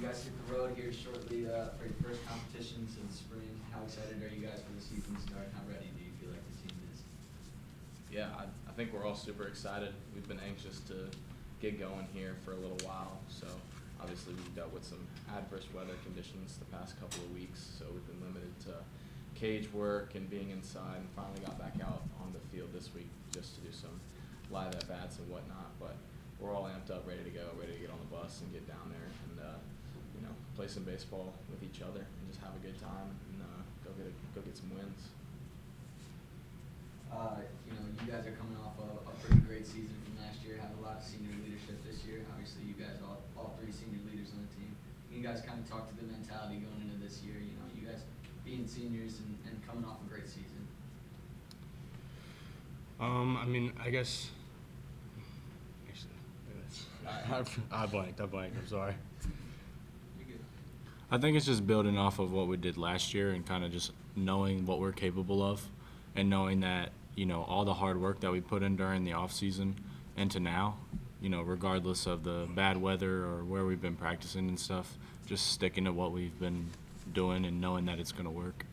guys hit the road here shortly for your first competition since spring. How excited are you guys for the season start? How ready do you feel like the team is? Yeah, I think we're all super excited. We've been anxious to get going here for a little while. So obviously we've dealt with some adverse weather conditions the past couple of weeks. So we've been limited to cage work and being inside, and finally got back out on the field this week just to do some live at-bats and whatnot. But we're all amped up, ready to go, ready to get on the bus and get down there and play some baseball with each other and just have a good time and go get some wins. You guys are coming off a pretty great season from last year. Have a lot of senior leadership this year. Obviously, you guys all three senior leaders on the team. You guys kind of talk to the mentality going into this year. You guys being seniors and coming off a great season. I guess. Actually, I blanked. I'm sorry. I think it's just building off of what we did last year and kind of just knowing what we're capable of and knowing that, all the hard work that we put in during the off season into now, regardless of the bad weather or where we've been practicing and stuff, just sticking to what we've been doing and knowing that it's going to work.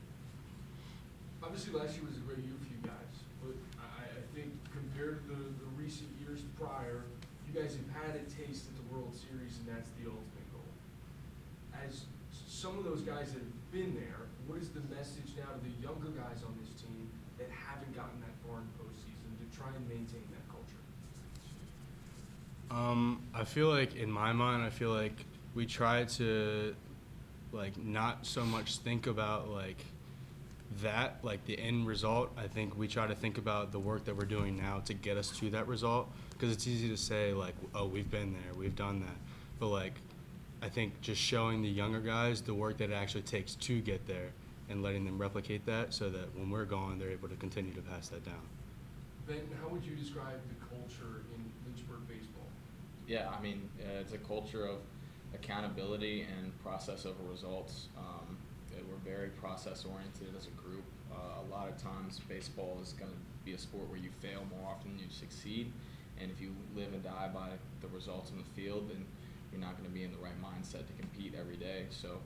Obviously, last year was a great year for you guys, but I think compared to the recent years prior, you guys have had a taste at the World Series, and that's the ultimate goal. As some of those guys that have been there, what is the message now to the younger guys on this team that haven't gotten that far in postseason to try and maintain that culture? I feel like in my mind, we try to not so much think about the end result. I think we try to think about the work that we're doing now to get us to that result, because it's easy to say oh, we've been there, we've done that, but I think just showing the younger guys the work that it actually takes to get there and letting them replicate that so that when we're gone, they're able to continue to pass that down. Benton, how would you describe the culture in Lynchburg baseball? Yeah, it's a culture of accountability and process over results. We're very process-oriented as a group. A lot of times baseball is going to be a sport where you fail more often than you succeed. And if you live and die by the results on the field, then you're not going to be in the right mindset to compete every day. So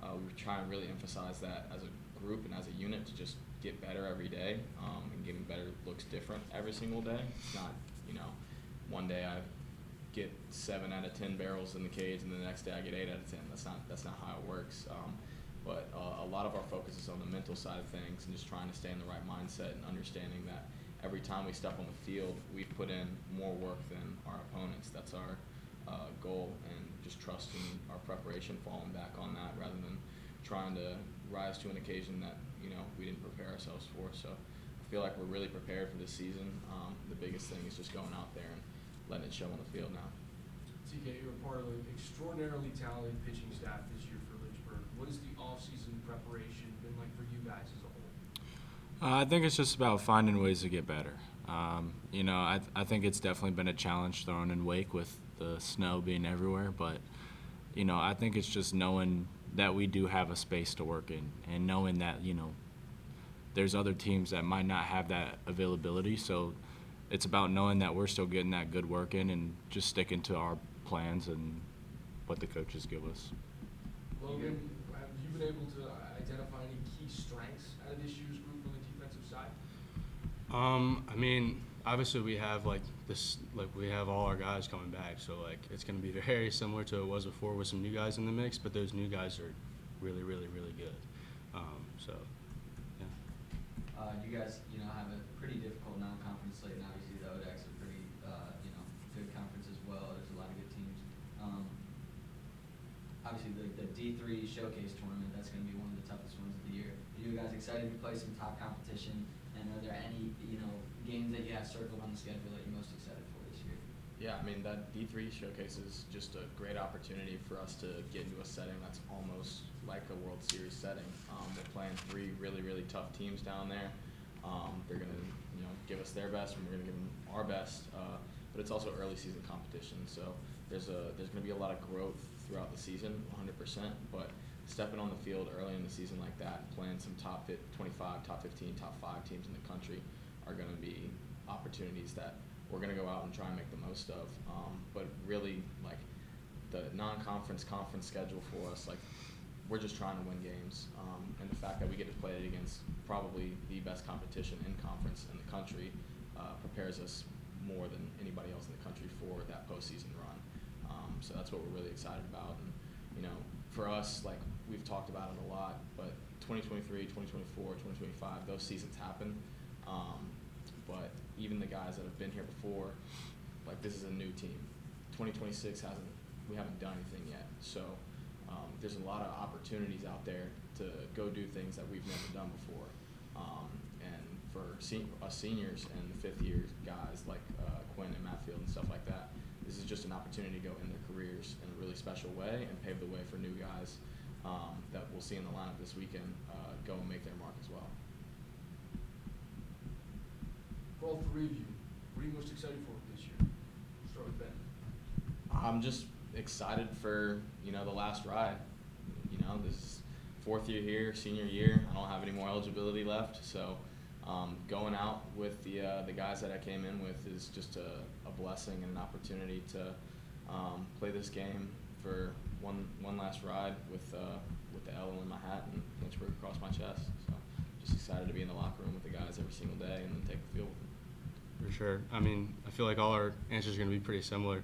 we try and really emphasize that as a group and as a unit to just get better every day, and getting better looks different every single day. It's not, one day I get 7 out of 10 barrels in the cage and the next day I get 8 out of 10. That's not how it works. But a lot of our focus is on the mental side of things and just trying to stay in the right mindset and understanding that every time we step on the field, we put in more work than our opponents. That's our goal, and just trusting our preparation, falling back on that rather than trying to rise to an occasion that we didn't prepare ourselves for. So I feel like we're really prepared for this season. The biggest thing is just going out there and letting it show on the field now. TK, you're a part of an extraordinarily talented pitching staff this year for Lynchburg. What has the off-season preparation been like for you guys as a whole? I think it's just about finding ways to get better. I think it's definitely been a challenge thrown in wake with the snow being everywhere, but I think it's just knowing that we do have a space to work in and knowing that there's other teams that might not have that availability. So it's about knowing that we're still getting that good work in and just sticking to our plans and what the coaches give us. Logan, have you been able to identify any key strengths out of this year's group on the defensive side? Obviously we have we have all our guys coming back, so it's going to be very similar to it was before with some new guys in the mix, but those new guys are really, really, really good. You guys, have a pretty difficult non-conference slate, and obviously the ODAC's a pretty, good conference as well. There's a lot of good teams. Obviously the D3 Showcase Tournament, that's going to be one of the toughest ones of the year. Are you guys excited to play some top competition? And are there any, games that you have circled on the schedule that you're most excited for this year? Yeah, that D3 Showcase is just a great opportunity for us to get into a setting that's almost like a World Series setting. We're playing 3 really, really tough teams down there. They're going to, give us their best, and we're going to give them our best. But it's also early season competition, so there's going to be a lot of growth throughout the season, 100%. But stepping on the field early in the season like that, playing some top 25, top 15, top 5 teams in the country are going to be opportunities that we're going to go out and try and make the most of. But really, the non-conference conference schedule for us, like, we're just trying to win games. And the fact that we get to play against probably the best competition in conference in the country prepares us more than anybody else in the country for that postseason run. So that's what we're really excited about. And, you know, for us, like, we've talked about it a lot, but 2023, 2024, 2025, those seasons happen. But even the guys that have been here before, like, this is a new team. 2026 we haven't done anything yet. So there's a lot of opportunities out there to go do things that we've never done before. And for us seniors and the fifth year guys like Quinn and Matfield and stuff like that, this is just an opportunity to go in their careers in a really special way and pave the way for new guys that we'll see in the lineup this weekend go and make their mark as well. For all three of you, what are you most excited for this year? Start with Ben. I'm just excited for, you know, the last ride. You know, this is fourth year here, senior year. I don't have any more eligibility left, so going out with the guys that I came in with is just a blessing and an opportunity to play this game for one last ride with the L in my hat and Lynchburg across my chest. So just excited to be in the locker room with the guys every single day and then take the field with them. For sure. I mean, I feel like all our answers are going to be pretty similar.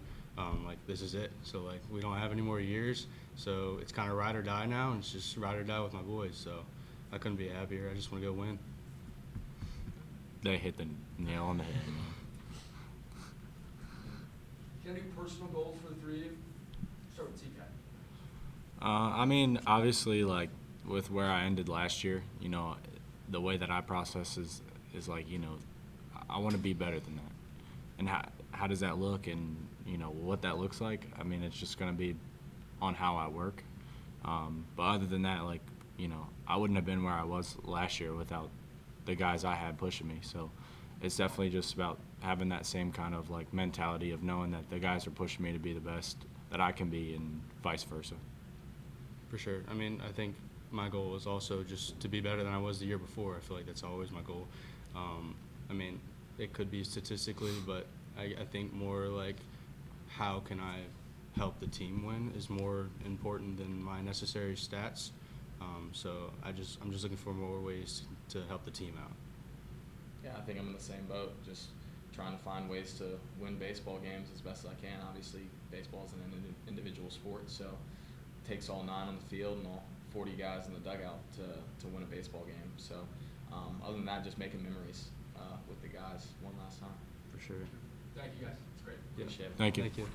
Like, this is it. So, like, we don't have any more years. So it's kind of ride or die now, and it's just ride or die with my boys. So I couldn't be happier. I just want to go win. They hit the nail on the head. Do you have any personal goals for the three of you? Start with TK. I mean, obviously, like, with where I ended last year, you know, the way that I process is like, you know, I want to be better than that. And how does that look and, you know, what that looks like? I mean, it's just going to be on how I work. But other than that, like, you know, I wouldn't have been where I was last year without the guys I had pushing me. So it's definitely just about having that same kind of, like, mentality of knowing that the guys are pushing me to be the best that I can be and vice versa. For sure. I mean, I think my goal is also just to be better than I was the year before. I feel like that's always my goal. I mean, it could be statistically, but I think more like how can I help the team win is more important than my necessary stats. So I'm just looking for more ways to help the team out. Yeah, I think I'm in the same boat, just trying to find ways to win baseball games as best as I can. Obviously, baseball is an individual sport, so it takes all 9 on the field and all 40 guys in the dugout to win a baseball game. So other than that, just making memories with the guys one last time. For sure. Thank you, guys. It's great. Yeah. Appreciate it. Thank you. Thank you.